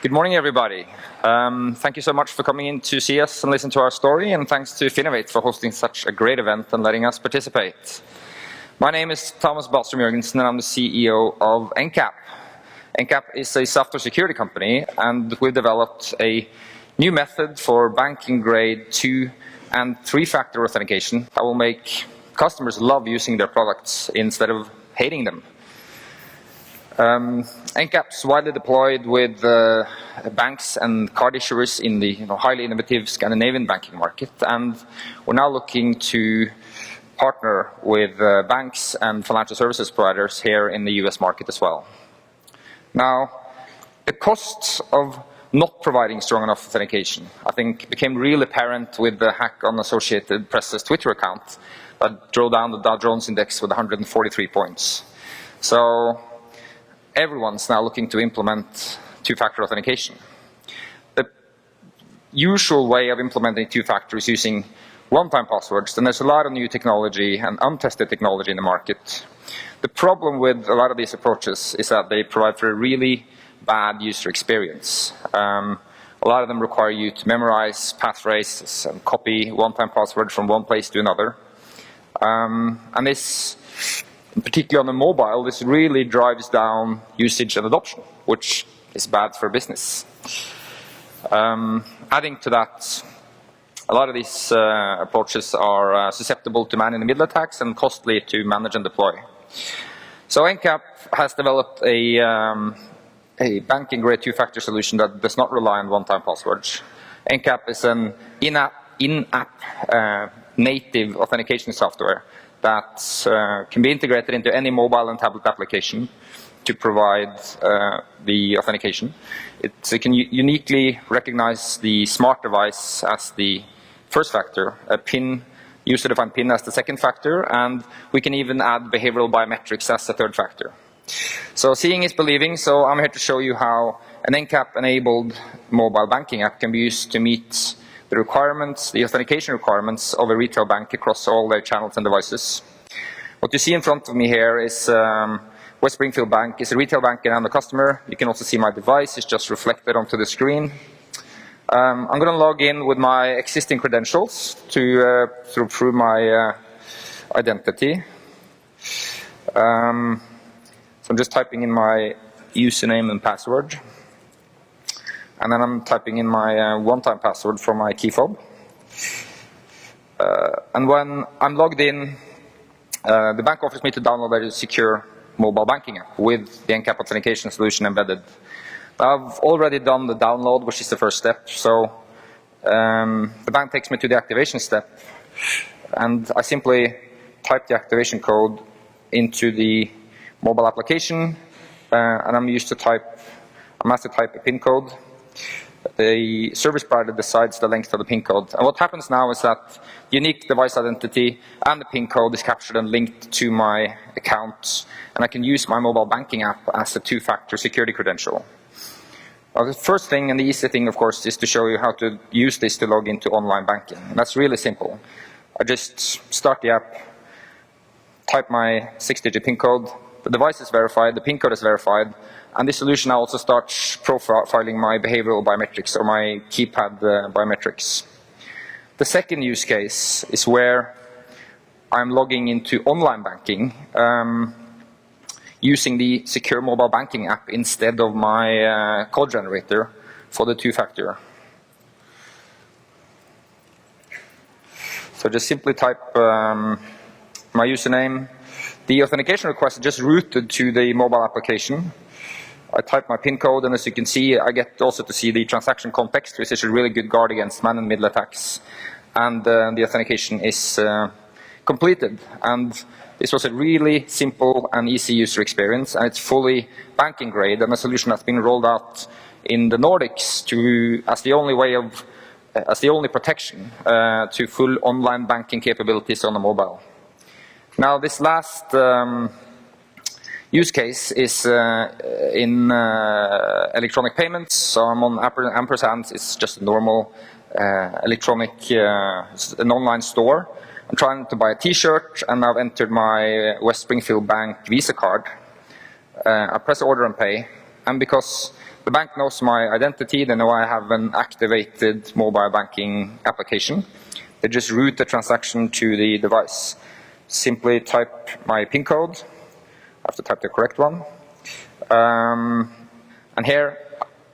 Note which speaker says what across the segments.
Speaker 1: Good morning, everybody. Thank you so much for coming in to see us and listen to our story, and thanks to Finovate for hosting such a great event and letting us participate. My name is Thomas Bostrom Jørgensen, and I'm the CEO of Encap. Encap is a software security company, and we've developed a new method for banking-grade 2- and 3-factor authentication that will make customers love using their products instead of hating them. Encap's widely deployed with banks and card issuers in the highly innovative Scandinavian banking market, and we're now looking to partner with banks and financial services providers here in the US market as well. Now, the costs of not providing strong enough authentication, I think, became really apparent with the hack on Associated Press's Twitter account that drove down the Dow Jones index with 143 points. So everyone's now looking to implement two-factor authentication. The usual way of implementing two-factor is using one-time passwords, and there's a lot of new technology and untested technology in the market. The problem with a lot of these approaches is that they provide for a really bad user experience. A lot of them require you to memorize passphrases and copy one-time password from one place to another. And this, particularly on the mobile, this really drives down usage and adoption, which is bad for business. Adding to that, a lot of these approaches are susceptible to man-in-the-middle attacks and costly to manage and deploy. So Encap has developed a banking-grade two-factor solution that does not rely on one-time passwords. Encap is an in-app native authentication software that can be integrated into any mobile and tablet application to provide the authentication. It can uniquely recognize the smart device as the first factor, a PIN, user-defined PIN as the second factor, and we can even add behavioral biometrics as the third factor. So seeing is believing, so I'm here to show you how an Encap-enabled mobile banking app can be used to meet the requirements, the authentication requirements of a retail bank across all their channels and devices. What you see in front of me here is West Springfield Bank. It's a retail bank and I'm the customer. You can also see my device. It's just reflected onto the screen. I'm going to log in with my existing credentials to prove my identity. So I'm just typing in my username and password. And then I'm typing in my one-time password for my key fob. And when I'm logged in, the bank offers me to download a secure mobile banking app with the Encap authentication solution embedded. I've already done the download, which is the first step. So the bank takes me to the activation step. And I simply type the activation code into the mobile application. And I'm asked to type a PIN code. The service provider decides the length of the PIN code. And what happens now is that unique device identity and the PIN code is captured and linked to my account, and I can use my mobile banking app as a two-factor security credential. Well, the first thing and the easy thing, of course, is to show you how to use this to log into online banking. And that's really simple. I just start the app, type my 6-digit PIN code, the device is verified, the PIN code is verified, and this solution now also starts profiling my behavioral biometrics or my keypad biometrics. The second use case is where I'm logging into online banking using the secure mobile banking app instead of my code generator for the two-factor. So just simply type my username. The authentication request is just routed to the mobile application. I type my PIN code, and as you can see, I get also to see the transaction context, which is a really good guard against man-in-the-middle attacks. And the authentication is completed. And this was a really simple and easy user experience, and it's fully banking grade, and a solution that's been rolled out in the Nordics as the only protection to full online banking capabilities on the mobile. Now, this last use case is in electronic payments. So I'm on Ampersand. It's just a normal electronic, an online store. I'm trying to buy a t-shirt, and I've entered my West Springfield Bank Visa card. I press order and pay, and because the bank knows my identity. They know I have an activated mobile banking application. They just route the transaction to the device. Simply type my PIN code. I have to type the correct one. And here,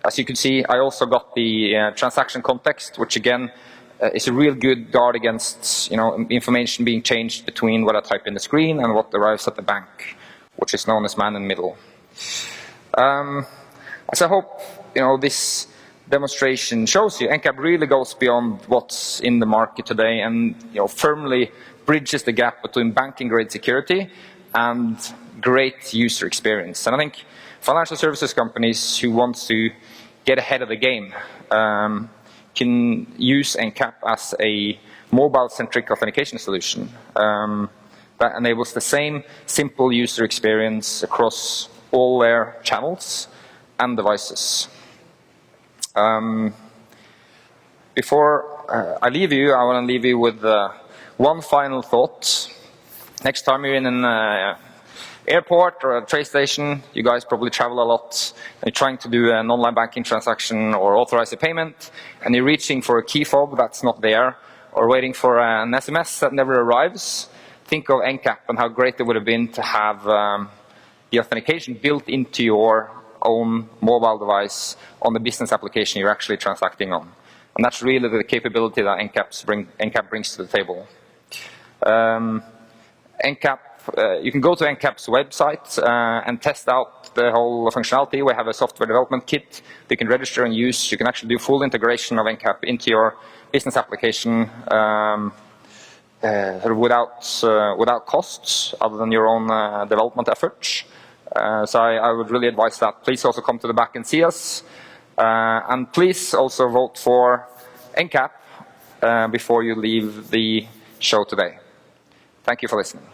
Speaker 1: as you can see, I also got the transaction context, which again is a real good guard against information being changed between what I type in the screen and what arrives at the bank, which is known as man in the middle. As I hope this demonstration shows you, Encap really goes beyond what's in the market today and firmly bridges the gap between banking-grade security and great user experience. And I think financial services companies who want to get ahead of the game can use Encap as a mobile-centric authentication solution that enables the same simple user experience across all their channels and devices. Before I leave you, I want to leave you with one final thought. Next time you're in an airport or a train station, you guys probably travel a lot, and you're trying to do an online banking transaction or authorize a payment, and you're reaching for a key fob that's not there, or waiting for an SMS that never arrives. Think of Encap and how great it would have been to have the authentication built into your own mobile device on the business application you're actually transacting on. And that's really the capability that Encap brings to the table. You can go to Encap's website and test out the whole functionality. We have a software development kit that you can register and use. You can actually do full integration of Encap into your business application without costs other than your own development efforts. So I would really advise that. Please also come to the back and see us. And please also vote for Encap before you leave the show today. Thank you for listening.